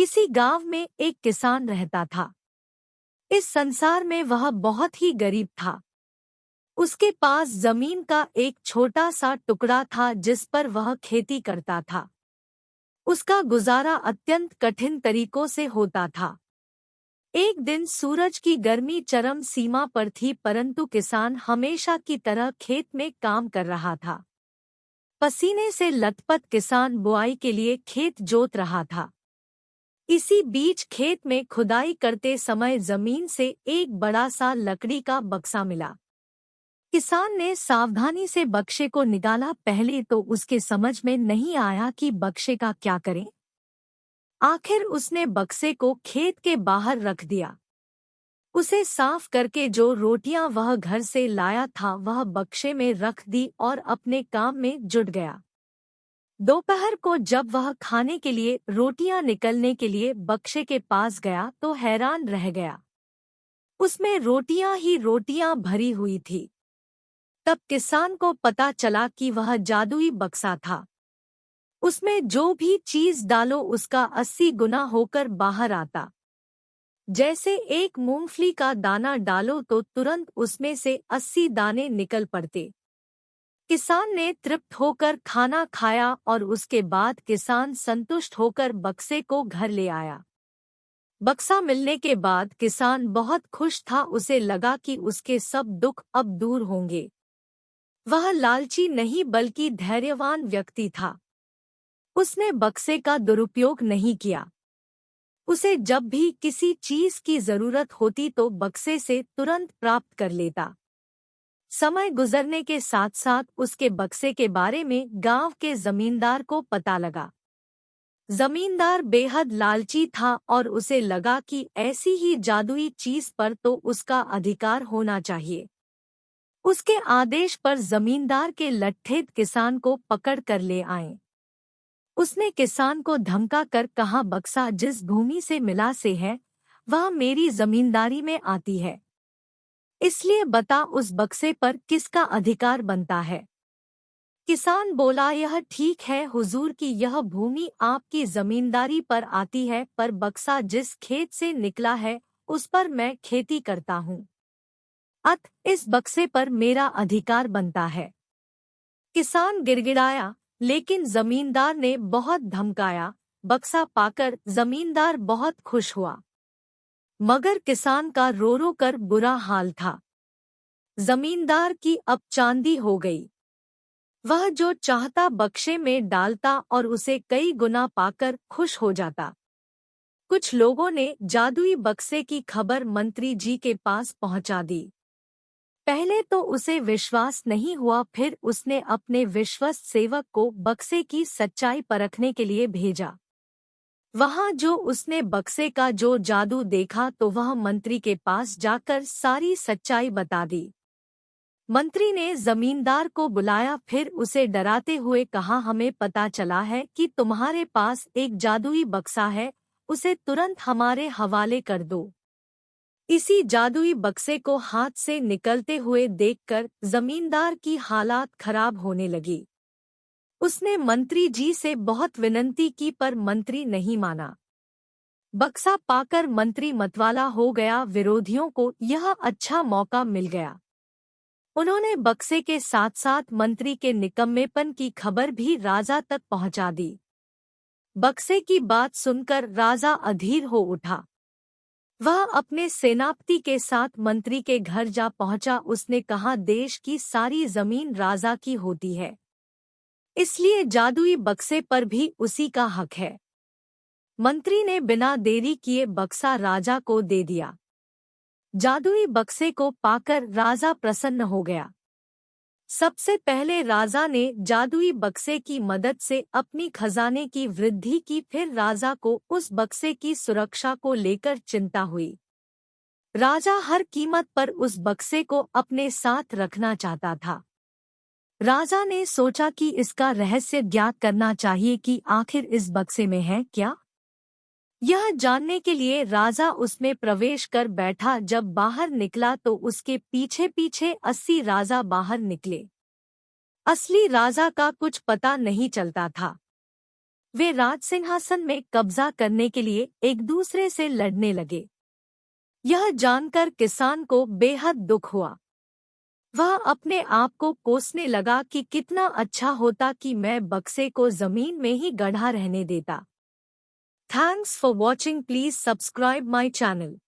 किसी गांव में एक किसान रहता था। इस संसार में वह बहुत ही गरीब था। उसके पास जमीन का एक छोटा सा टुकड़ा था जिस पर वह खेती करता था। उसका गुजारा अत्यंत कठिन तरीकों से होता था। एक दिन सूरज की गर्मी चरम सीमा पर थी, परंतु किसान हमेशा की तरह खेत में काम कर रहा था। पसीने से लथपथ किसान बुआई के लिए खेत जोत रहा था। इसी बीच खेत में खुदाई करते समय जमीन से एक बड़ा सा लकड़ी का बक्सा मिला। किसान ने सावधानी से बक्से को निकाला। पहले तो उसके समझ में नहीं आया कि बक्से का क्या करें। आखिर उसने बक्से को खेत के बाहर रख दिया। उसे साफ करके जो रोटियां वह घर से लाया था वह बक्से में रख दी और अपने काम में जुट गया। दोपहर को जब वह खाने के लिए रोटियां निकलने के लिए बक्से के पास गया तो हैरान रह गया। उसमें रोटियां ही रोटियां भरी हुई थी। तब किसान को पता चला कि वह जादुई बक्सा था। उसमें जो भी चीज डालो उसका 80 गुना होकर बाहर आता। जैसे एक मूंगफली का दाना डालो तो तुरंत उसमें से 80 दाने निकल पड़ते। किसान ने तृप्त होकर खाना खाया और उसके बाद किसान संतुष्ट होकर बक्से को घर ले आया। बक्सा मिलने के बाद किसान बहुत खुश था। उसे लगा कि उसके सब दुख अब दूर होंगे। वह लालची नहीं बल्कि धैर्यवान व्यक्ति था। उसने बक्से का दुरुपयोग नहीं किया। उसे जब भी किसी चीज की जरूरत होती तो बक्से से तुरंत प्राप्त कर लेता। समय गुजरने के साथ साथ उसके बक्से के बारे में गांव के जमींदार को पता लगा। जमींदार बेहद लालची था और उसे लगा कि ऐसी ही जादुई चीज पर तो उसका अधिकार होना चाहिए। उसके आदेश पर जमींदार के लट्ठे किसान को पकड़ कर ले आए। उसने किसान को धमका कर कहा, बक्सा जिस भूमि से मिला से है वह मेरी जमींदारी में आती है, इसलिए बता उस बक्से पर किसका अधिकार बनता है। किसान बोला, यह ठीक है हुजूर की यह भूमि आपकी जमींदारी पर आती है, पर बक्सा जिस खेत से निकला है उस पर मैं खेती करता हूँ, अत इस बक्से पर मेरा अधिकार बनता है। किसान गिड़गिड़ाया, लेकिन जमींदार ने बहुत धमकाया। बक्सा पाकर जमींदार बहुत खुश हुआ, मगर किसान का रो रो कर बुरा हाल था। जमींदार की अब चांदी हो गई। वह जो चाहता बक्से में डालता और उसे कई गुना पाकर खुश हो जाता। कुछ लोगों ने जादुई बक्से की खबर मंत्री जी के पास पहुंचा दी। पहले तो उसे विश्वास नहीं हुआ, फिर उसने अपने विश्वस्त सेवक को बक्से की सच्चाई परखने के लिए भेजा। वहां जो उसने बक्से का जो जादू देखा तो वह मंत्री के पास जाकर सारी सच्चाई बता दी। मंत्री ने जमींदार को बुलाया, फिर उसे डराते हुए कहा, हमें पता चला है कि तुम्हारे पास एक जादुई बक्सा है, उसे तुरंत हमारे हवाले कर दो। इसी जादुई बक्से को हाथ से निकलते हुए देखकर जमींदार की हालात खराब होने लगी। उसने मंत्री जी से बहुत विनती की पर मंत्री नहीं माना। बक्सा पाकर मंत्री मतवाला हो गया। विरोधियों को यह अच्छा मौका मिल गया। उन्होंने बक्से के साथ साथ मंत्री के निकम्मेपन की खबर भी राजा तक पहुंचा दी। बक्से की बात सुनकर राजा अधीर हो उठा। वह अपने सेनापति के साथ मंत्री के घर जा पहुंचा। उसने कहा, देश की सारी जमीन राजा की होती है, इसलिए जादुई बक्से पर भी उसी का हक है। मंत्री ने बिना देरी किए बक्सा राजा को दे दिया। जादुई बक्से को पाकर राजा प्रसन्न हो गया। सबसे पहले राजा ने जादुई बक्से की मदद से अपनी खजाने की वृद्धि की, फिर राजा को उस बक्से की सुरक्षा को लेकर चिंता हुई। राजा हर कीमत पर उस बक्से को अपने साथ रखना चाहता था। राजा ने सोचा कि इसका रहस्य ज्ञात करना चाहिए कि आखिर इस बक्से में है क्या। यह जानने के लिए राजा उसमें प्रवेश कर बैठा। जब बाहर निकला तो उसके पीछे पीछे 80 राजा बाहर निकले। असली राजा का कुछ पता नहीं चलता था। वे राज सिंहासन में कब्जा करने के लिए एक दूसरे से लड़ने लगे। यह जानकर किसान को बेहद दुख हुआ। वह अपने आप को कोसने लगा कि कितना अच्छा होता कि मैं बक्से को जमीन में ही गढ़ा रहने देता। Thanks for watching. Please subscribe my channel.